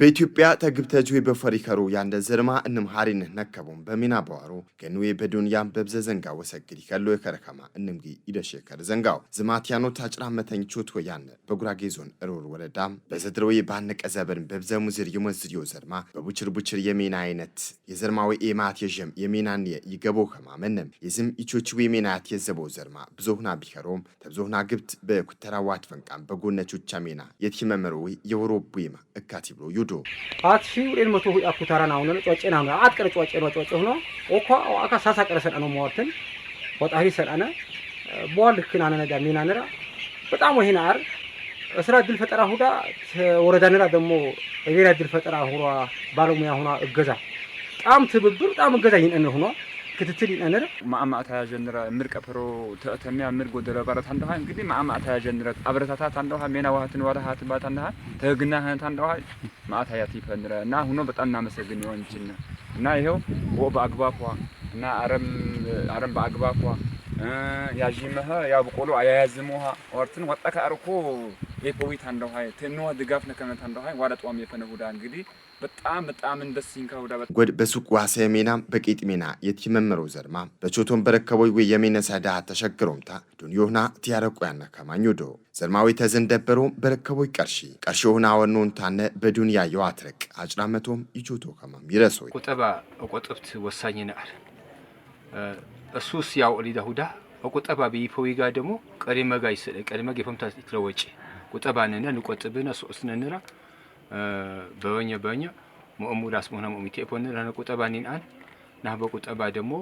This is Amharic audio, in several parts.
በኢትዮጵያ ተግብተጁ በፈሪከሩ ያንደ ዘርማ እንም ሐሪን ነከቡም በሚና በዋሩ ገኑዌ በዱንያም በብዘ ዘንጋው ወሰግድ ይከሎ የከረከማ እንምጊ ይደሸከር ዘንጋው ዝማትያኖ ታጭራ መተኝቾት ወያነ በጉራጌ ዞን እሩር ወረዳም በዘድሮዬ ባነቀ ዘበርን በብዘ ሙዝር ይመዝዲዮ ዘርማ በቡችር የሜና አይነት የዘርማዊ ኤማት የጀም የሜናን ይገቦ ከማመንም የዝም ኢቾቹ የሜናት የዘቦ ዘርማ ብዙሁና ቢከሮም ተብዙሁና ግብት በኩተራዋት ፈንቃም በጎነቾቻ ሜና የትመመሩ የወሮቡይማ እካቲብሎ ዩዶ አትሺ ወደ መቶ አኩታራና አሁን ነው ጮጨና ነው አትቀረ ጮጨ ነው ኦኳ አካ ሳሳ ቀረሰና ነው ሞርተን ወጣሪ ሰራና ቦል ክናና ነዳ ሚናነራ በጣም ወሂና አር እስራ ድል ፈጠራ ሁዳ ወረዳነራ ደሞ እቤራ ድል ፈጠራ ሁራ ባለሙያ ሆና እገዛ ጣም ትብብር ጣም እገዛ ይነነ ሆኖ ክትትል ይነነ ማማታ ጀነራ ምርቀፈሮ ተተሚያ ምርጎ ደረባራት አንደሃ እንግዲህ ማማታ ጀነራ አብረታታት አንደሃ ሜና ዋህትን ዋዳሃት ባታንደሃ ተግና አንደሃ ማታ ያቲፈንራ እና ሆኖ በጣም እናመሰግን ይሆንችና እና ይሄው በአግባቧ እና አረም በአግባቧ ያጂመህ ያው በቆሎ አያያዝሙሃ ወርትን ወጣካ አርኮ የፖዊት አንደሃ ተነዋ ድጋፍ ነከመት አንደሃ ዋዳጧም የፈነሁዳ እንግዲህ በጣም እንደሲንካ ወዳ ጎድ በሱቅ ዋሰ ሜና በቂጥ ሜና የትመመረው ዘርማ በቾቶን በረከቦይ ወይ የሜና ሳዳ ተሸግሮምታ ዱንዮና ቲያረቁ ያና ከማኙዶ ዘርማዊ ተዘንደበሮ በረከቦይ ቀርሺ ሆና ወኖን ታነ በዱንያ የዋትረቅ አጭራመቶም ይቾቶ ከማም ይረሶይ ቁጠባ ወቆጥብት ወሳኝ ነበር እሱስ ያው ሊዳሁዳ ወቆጠባ ቢፖዊጋ ደሞ ቀሪመጋ ይሰለ ቀሪመጋ የፈምታ ትለወጪ ቁጠባነና ንቆጥብና ሶስነነራ በወኛ ሙሙዳስ ሞና ሙሚቴ ፖነ ለነ ቁጠባኒን አን ና በቁጠባ ደሞ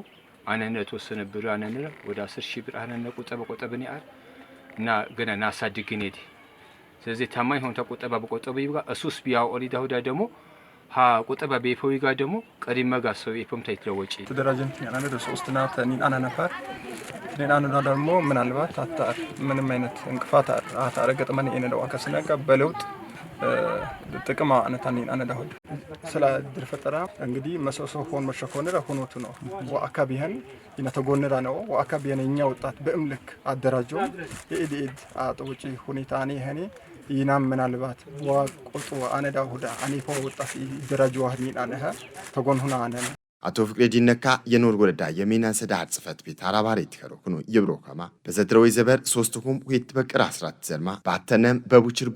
አነነ ተወሰነ ብር አነነ ወደ 10,000 ብር አነነ ቁጠባኒ አር እና ገና ናሳድግኔዲ ስለዚህ ታማኝ ሆንታ ቁጠባ በቁጠባ ይብጋ እሱስ ቢያው ኦሊዳሁዳ ደሞ ሀ ቁጠባ በይፎይጋ ደሞ ቀሪመጋ ሰው የፈምታ ይትለወጪ ተደራጀን ያናነ ሶስት ናት ኒን አና ነፋር ኒን አና ደግሞ ምናልባት አታር ምንም አይነት እንቅፋት አታረገጥመን የነደው አከስነጋ በለውጥ ጥቅማ አነታኒን አነዳሁድ ስለ ድል ፈጠራ እንግዲህ መሰሶ ሆን መሸኮነራ ሆኖቱ ነው ወአካቢያን ይነተጎነራ ነው ወአካቢያን እኛ ወጣት በእምልክ አደራጀው የኢዲድ አጥውጪ ሁኔታኔ ሄኔ ይናም ምናልባት ወቆጡ አነዳሁዳ አኒፎ ወጣት ይደራጀው አህኒን አነሃ ተጎንሁና አነነ አቶ ፍቅሬ ዲነካ የኖር ወረዳ የሜና ሰዳት ጽፈት ቤት አራባሪ ተከሮክኑ ይብሮከማ በዘድሮይ ዘበር ሶስቱም ሁት በቅር 14 ዘርማ ባተነም በቡችር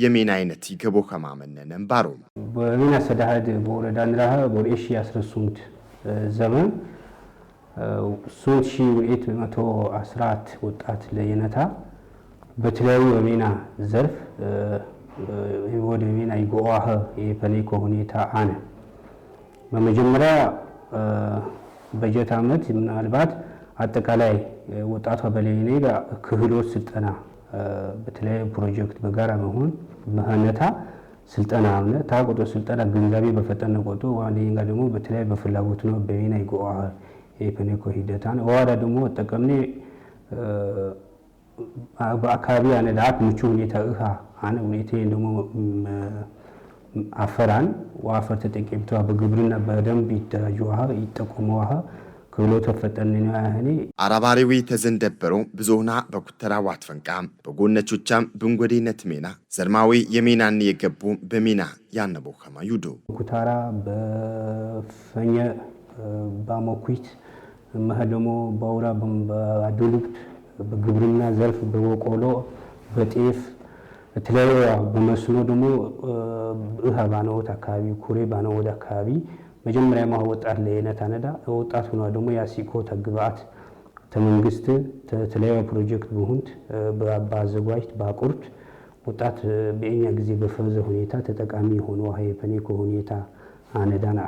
የሜና አይነት ይገቦ ከማመነነም ባሮም በሜና ሰዳት በወረዳ ንራህ በኦኤሽ 18 ዘመን 3814 ወጣት ለየነታ በተለያዩ የሜና ዘርፍ ወደ ሜና ይጎአህ የፈኔኮ ሁኔታ አነ በመጀመሪያ በጀት አመት ምናልባት አጠቃላይ ወጣቷ በለይኔ ጋር ክህሎት ስልጠና በተለያዩ ፕሮጀክት በጋራ መሆን መህነታ ስልጠና አለ ታቆጦ ስልጠና ግንዛቤ በፈጠነ ቆጦ ዋንዴንጋ ደግሞ በተለያዩ በፍላጎት ነው በሜና ይጎአ የፈኔኮ ሂደታን ዋዳ ደግሞ ተጠቀምኔ በአካባቢ አነዳት ምቹ ሁኔታ አነ ሁኔታ ደግሞ አፈራን ወአፈር ተጠቂምቷ በግብርና በደንብ ይተራጁዋ ይጠቆመዋ ክብሎ ተፈጠነና ያህኒ አራባሪዊ ተዘንደበሮ ብዙና በኩተራ ዋትፈንቃም በጎነቾቻም ብንጎዴነት ሜና ዘርማዊ የሜናን የገቡ በሜና ያነቦ ከማዩዶ ኩታራ በፈኘ ባሞኩት መሐደሞ ባውራ በአዱልብት በግብርና ዘርፍ በወቆሎ በጤፍ በተለያዩ በመስኖ ደግሞ ባነው አካባቢ ኩሬ ባነው ወደ አካባቢ መጀመሪያ ማወጣት ለየነታነዳ ወጣት ሆኖ ደግሞ ያሲኮ ተግባት ተመንግስት ተለያዩ ፕሮጀክት በሁንት በአባዘጓይት ባቁርት ወጣት በእኛ ጊዜ በፈዘ ሁኔታ ተጠቃሚ ሆኖ ሃይፈኔኮ ሁኔታ አነዳና